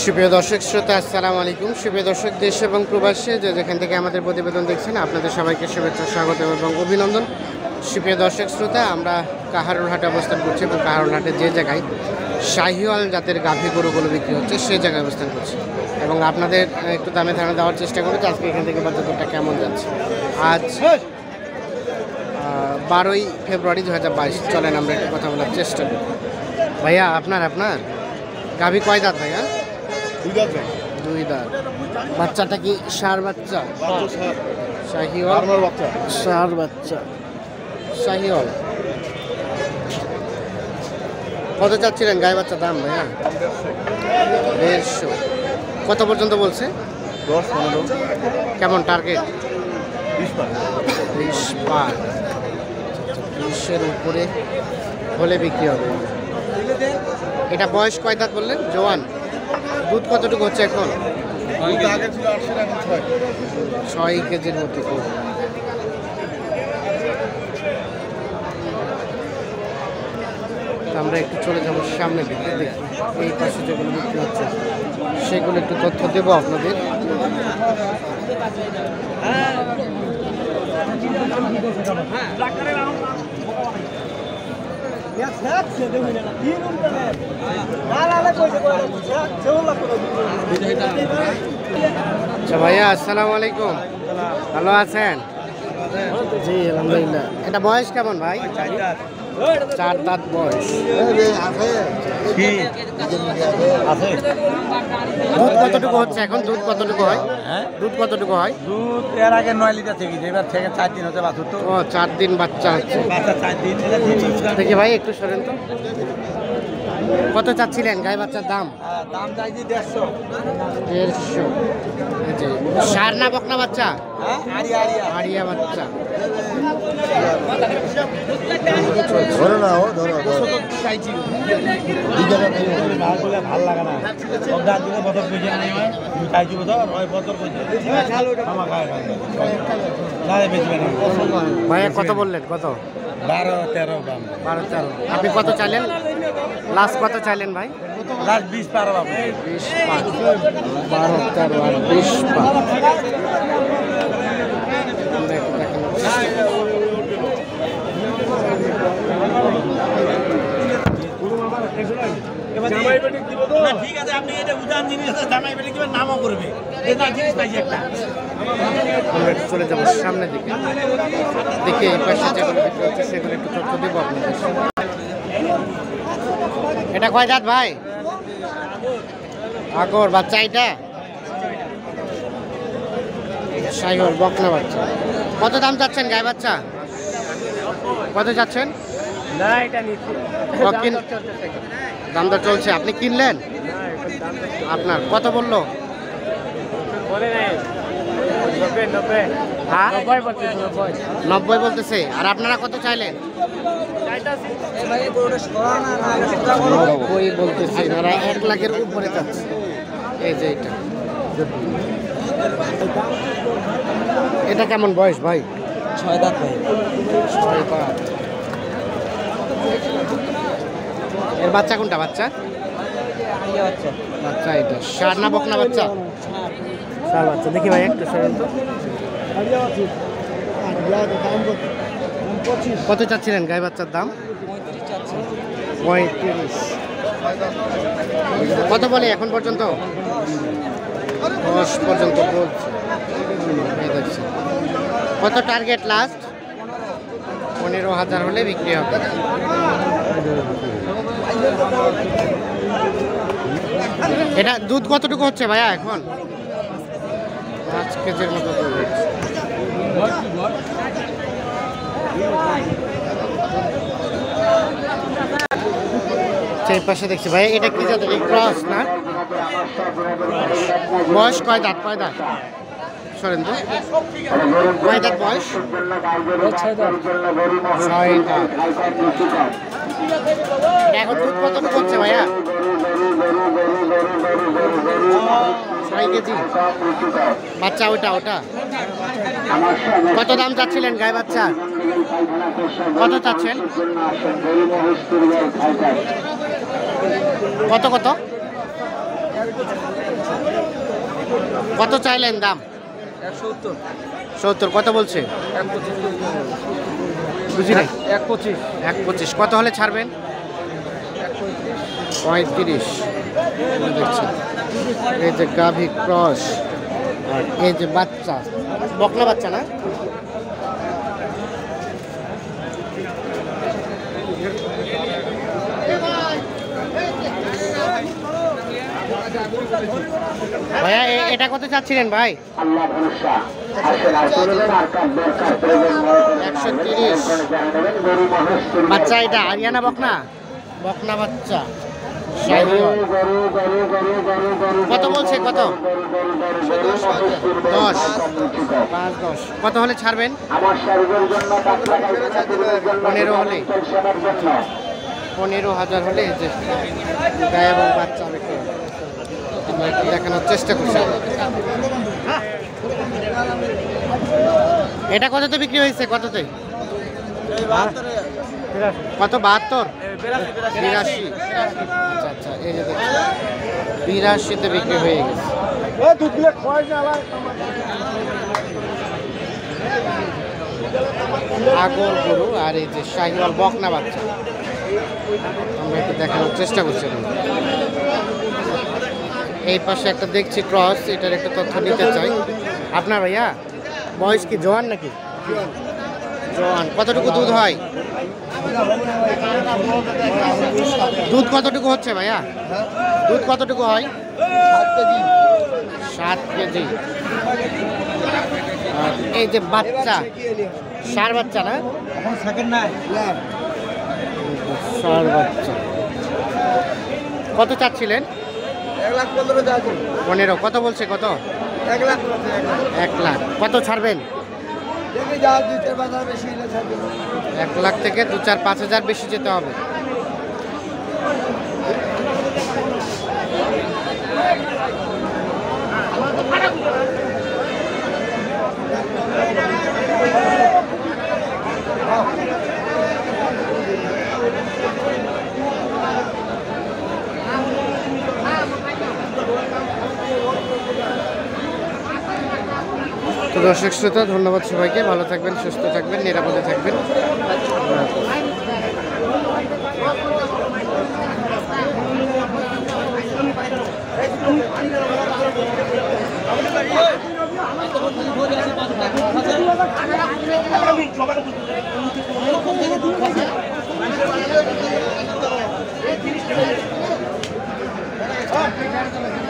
সুপ্রিয় দর্শক শ্রোতা আসসালামু আলাইকুম। সুপ্রিয় দর্শক দেশ এবং প্রবাসে যে যেখান থেকে আমাদের প্রতিবেদন দেখছেন আপনাদের সবাইকে শুভেচ্ছা স্বাগত এবং অভিনন্দন। সুপ্রিয় দর্শক শ্রোতা, আমরা কাহারোল হাটে অবস্থান করছি এবং কাহারোল হাটে যে জায়গায় শাহিওয়াল জাতের গাভী গরুগুলো বিক্রি হচ্ছে সেই জায়গায় অবস্থান করছি এবং আপনাদের একটু দামে ধারণা দেওয়ার চেষ্টা করেছি আজকে এখান থেকে বাজারটা কেমন যাচ্ছে। আজ 12ই ফেব্রুয়ারি 2022। চলেন আমরা একটু কথা বলার চেষ্টা করি। ভাইয়া আপনার গাভী কয় দাঁত ভাইয়া? দুই দাঁত। বাচ্চাটা কি ষাঁড় বাচ্চা? শাহিওয়াল বাচ্চা, ষাঁড় বাচ্চা শাহিওয়াল। কত চাচ্ছিলেন গায়ে বাচ্চা দাম ভাইয়া? 150। কত পর্যন্ত বলছে? 10-15। কেমন টার্গেট? 20 পার। 20-এর উপরে হলে বিক্রি হবে। এটা বয়স কয় দাঁত বললেন? জোয়ান। দুধ কতটুকু হচ্ছে এখন? 6 কেজির মতো। আমরা একটু চলে যাবো সামনে দিকে, দেখি এই পাশে যেগুলো বিক্রি হচ্ছে সেগুলো একটু তথ্য দেবো আপনাদের। আচ্ছা ভাইয়া, আসসালামু আলাইকুম। ভালো আছেন? জি আলহামদুলিল্লাহ। এটা বয়স কেমন ভাই? 4 দাঁত বয়স। দুধ কতটুকু হচ্ছে এখন? দুধ কতটুকু হয়? দুধ কতটুকু হয়? দুধ এর আগে 9 লিটার থেকে, এবার থেকে 4 দিন হতে বাছুর তো। ও 4 দিন বাচ্চা হচ্ছে। বাচ্চা 4 দিন। দেখি ভাই একটু সরেন তো। কত চাচ্ছিলেন গায়ে বাচ্চার দাম? দাম চাইছি 150। 150। ষাঁড় না বকনা বাচ্চা? আড়িয়া বাচ্চা। ধরো না, ও ধরো ভাল লাগে না। ভাইয়া কত বললেন? কত? 12-13 দাম। 12-13। আপনি কত চাইলেন? লাস্ট কত চাইলেন ভাই? লাস্ট 20 পার বাবু। 20 পার। 12-13 আর 20 পার। ঠিক আছে, আপনি এটা উদাহরণ জিনিস জামাই বেটে কিভাবে নামও করবে, এটা জিনিস পাইছি একটা। আমরা একটু চলে যাবো সামনের দিকে, দেখে এই পাশে যেগুলো বিক্রি হচ্ছে সেগুলো একটু তথ্য দেবো আপনাদের। এটা কয় দাঁত ভাই? আগর বাচ্চা। এটা শাহিওয়াল বকনা বাচ্চা। কত দাম চাচ্ছেন গায়ে বাচ্চা? কত চাচ্ছেন? না, এটা নিচ্ছি। দাম দর চলছে। আপনি কিনলেন? আপনার কত বললো? 90 বলতেছে। আর আপনারা কত চাইলেন? 90 বলতেছে। ওরা 1 লাখের উপরে যাচ্ছে। এই যে এটা কেমন বয়স ভাই? 6 দাঁত ভাই। 6 দাঁত। এর বাচ্চা কোনটা? বাচ্চা বাচ্চা এটা ষাঁড় না বকনা বাচ্চা? ষাঁড় বাচ্চা। দেখি ভাই একটু সরেন তো। কত চাচ্ছিলেন গায়ে বাচ্চার দাম? 35। কত বলে এখন পর্যন্ত? 10 পর্যন্ত বলছে। কত টার্গেট লাস্ট? 15,000 হলে বিক্রি হবে। এটা দুধ কতটুকু হচ্ছে ভাইয়া এখন? 5 কেজির মতো দুধ হচ্ছে। সেই পাশে দেখছি ভাই, এটা কি জাতের? ক্রস না? বয়স কয় দাঁত? কয় দাঁত? সরেন তো। কয় দাঁত বয়স? 6 দাঁত। এখন দুধ কতটুকু হচ্ছে ভাইয়া? 6 কেজি। বাচ্চা ওটা কত দাম চাচ্ছিলেন গায়ে বাচ্চা? কত চাচ্ছেন? কত কত? কত চাইলেন দাম? 70। কত বলছে? বুঝি নাই। 1.25। কত হলে ছাড়বেন? 35। দেখছেন এই যে গাভী ক্রস আর এই যে বাচ্চা, বকনা বাচ্চা না? ভাইয়া এটা কত চাচ্ছিলেন ভাই? 130। বাচ্চা এটা আরিয়ানা বকনা? বকনা বাচ্চা। কত বলছে? কত? 10। 5-10। কত হলে ছাড়বেন? 15 হলে। 15,000 হলে যে গায়ে এবং বাচ্চা আমি একটু দেখানোর চেষ্টা করছি। এটা কততে বিক্রি হয়েছে? কততে? কত? 72? 82। আচ্ছা আচ্ছা, এই যে দেখছি 82-তে বিক্রি হয়ে গেছে। আগর গরু আর এই যে শাহিওয়াল বকনা বাচ্চা আমরা একটু দেখানোর চেষ্টা করছি। এই পাশে একটা দেখছি ক্রস, এটার একটা তথ্য নিতে চাই। আপনার ভাইয়া বয়স কি জোয়ান নাকি? জোয়ান। কতটুকু দুধ হয়? দুধ কতটুকু হচ্ছে ভাইয়া? দুধ কতটুকু হয়? 7 কেজি। আর এই যে বাচ্চা, ষাঁড় বাচ্চা না? ষাঁড় বাচ্চা। কত চাচ্ছিলেন? 15। কত বলছে? কত? 1 লাখ। কত ছাড়বেন? 1 লাখ থেকে 2-4-5 হাজার বেশি যেতে হবে। তো দর্শক শ্রোতা, ধন্যবাদ সবাইকে। ভালো থাকবেন, সুস্থ থাকবেন, নিরাপদে থাকবেন। আল্লাহ হাফেজ।